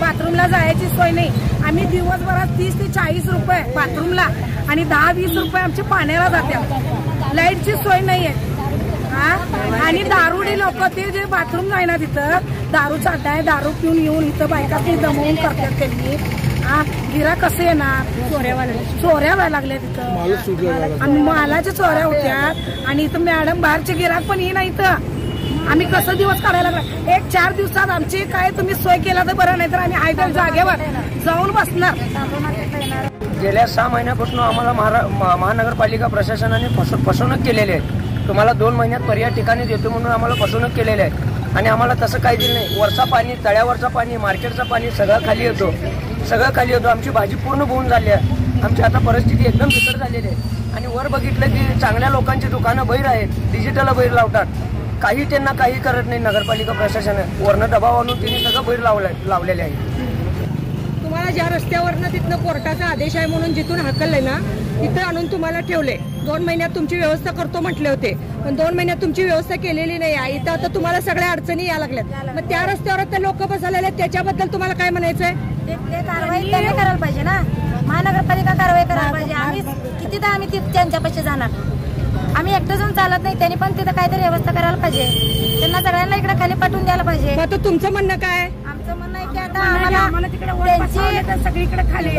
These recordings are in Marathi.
बाथरूमला जायची सोय नाही. आम्ही दिवसभरात 30 ते 40 रुपये बाथरूमला आणि 10-20 रुपये आमची पाण्याला जाते. लाईटची सोय नाहीये. आणि दारुडी लोक ते जे बाथरूम नाही ना तिथं दारूचा अड्डा आहे. दारू पिऊन येऊन इथं बायका ती दमवून करतात त्यांनी. गिरा कसे येणार? चोऱ्या व्हायला लागल्या तिथं. आम्ही मालाच्या चोऱ्या होत्या आणि इथं मॅडम बाहेरचे गिराक पण येईना इथं. आम्ही कसं दिवस काढायला लागला. 1-4 दिवसात आमची काय तुम्ही सोय केला तर बरं, नाही तर आम्ही आयत्या जागेवर जाऊन बसणार. गेल्या 6 महिन्यापासून आम्हाला महानगरपालिका प्रशासनाने फसवणूक केलेली आहे. तुम्हाला 2 महिन्यात पर्याय ठिकाणी देतो म्हणून आम्हाला फसवणूक केलेली आहे आणि आम्हाला तसं काही दिलं नाही. वरचा पाणी, तळ्यावरचा पाणी, मार्केटचं पाणी सगळं खाली येतो. आमची भाजी पूर्ण होऊन झाली आहे. आमची आता परिस्थिती एकदम बिकट झालेली आहे. आणि वर बघितलं की चांगल्या लोकांची दुकानं बहिर आहेत, डिजिटल बहिर लावतात. काही त्यांना काही करत नाही नगरपालिका प्रशासनाने. वरनं दबाव आणून त्यांनी सगळं बहिर लावलेले आहे. तुम्हाला ज्या रस्त्यावरनं तिथनं कोर्टाचा आदेश आहे म्हणून जिथून हाकलले ना तिथं आणून तुम्हाला ठेवले. 2 महिन्यात तुमची व्यवस्था करतो म्हटले होते, पण 2 महिन्यात तुमची व्यवस्था केलेली नाही आहे. इथं आता तुम्हाला सगळ्या अडचणी या लागल्यात. मग त्या रस्त्यावर ते लोक बसलेले आहेत, त्याच्याबद्दल तुम्हाला काय म्हणायचंय? ते कारवाई त्यांनी करायला पाहिजे ना. महानगरपालिका कारवाई करायला पाहिजे. आम्ही कितीदा आम्ही त्यांच्यापाशी जाणार. आम्ही एकटं जाऊन चालत नाही. त्यांनी पण तिथं काहीतरी व्यवस्था करायला पाहिजे. त्यांना सगळ्यांना इकडे खाली पाठवून द्यायला पाहिजे. आता तुमचं म्हणणं काय? आमचं म्हणणं आहे की आता आम्हाला त्यांची सगळीकडे खाली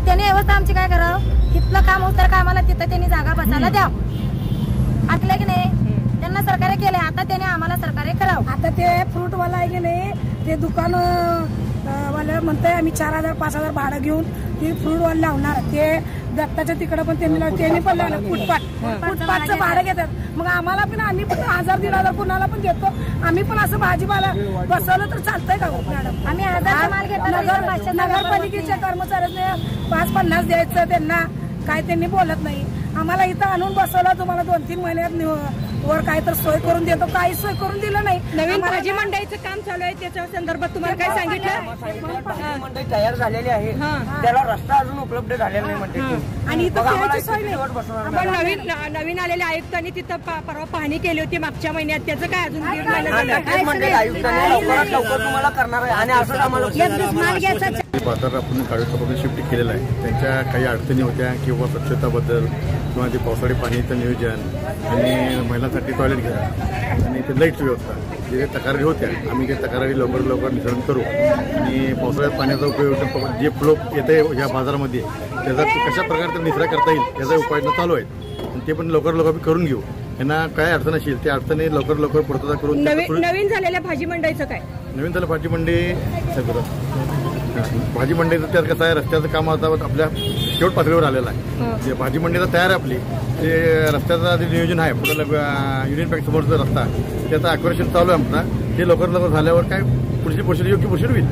त्यांनी व्यवस्था आमची काय करावं. तिथलं काम होतं का आम्हाला तिथं त्यांनी जागा बसायला द्यावं. ऐकलं की नाही? त्यांना सरकारने केलंय, आता त्याने आम्हाला सरकारने करावं. आता ते फ्रूटवाला आहे की नाही, ते दुकान वाला म्हणतंय आम्ही 4,000-5,000 भाडं घेऊन ते फ्रूटवाला लावणार. ते दत्ताच्या तिकडं पण त्यांनी पण लावलं. फुटपाथचं भाडं घेतात. मग आम्हाला पण आम्ही पण 1,000-1,500 कुणाला पण घेतो. आम्ही पण असं भाजीपाला बसवलं तर चालतंय का मॅडम? आम्ही 1000 माल घेतो. नगरपालिकेच्या कर्मचाऱ्यांनी 5-50 द्यायचं त्यांना. काय त्यांनी बोलत नाही. आम्हाला इथं आणून बसवलं. तुम्हाला 2-3 महिन्यात वर काय तर सोय करून देतो. काही सोय करून दिलं नाही. नवीन भाजी मंडईचं काम चालू आहे, त्याच्या संदर्भात तुम्हाला काय सांगितलं? मंडई तयार झालेली आहे, त्याला रस्ता अजून उपलब्ध झालेला नाही मंडई. आणि इथं सोय नाही. पण नवीन आलेल्या आयुक्तांनी तिथं परवा पाहणी केली होती मागच्या महिन्यात. त्याचं काय अजून 1.5 महिना मंडई आयुक्तांनी लवकरात लवकर तुम्हाला करणार आहे. आणि असं आम्हाला बाजार आपण काळेश्वरमध्ये शिफ्ट केलेलं आहे. त्यांच्या काही अडचणी होत्या किंवा स्वच्छताबद्दल किंवा ते पावसाळी पाणीचं नियोजन आणि महिलांसाठी टॉयलेट घेणं आणि ते लाईटची व्यवस्था जे तक्रारी होत्या आम्ही ते तक्रारी लवकर निवारण करू. आणि पावसाळ्यात पाण्याचा उपयोग जे फ्लो येते या बाजारामध्ये त्याचा कशा प्रकारे निचरा करता येईल याचा उपाययोजना चालू आहेत. आणि ते पण लवकर करून घेऊ. त्यांना काय अडचण असेल त्या अडचणी लवकर पूर्तता करून. नवीन झालेल्या भाजी मंडईचं काय? नवीन झालं भाजी मंडईचं त्यात कसं आहे, रस्त्याचं काम आता आपल्या शेवट पातळीवर आलेलं आहे. जे भाजी मंडईला तयार आहे आपली, ते रस्त्याचं जे नियोजन आहे पुढे युनियन बँक समोरचा रस्ता त्याचं ॲक्युरेशन चालू आहे आमचा. ते लवकर झाल्यावर काय पुढची प्रोसिजर योग्य प्रोसिजर होईल.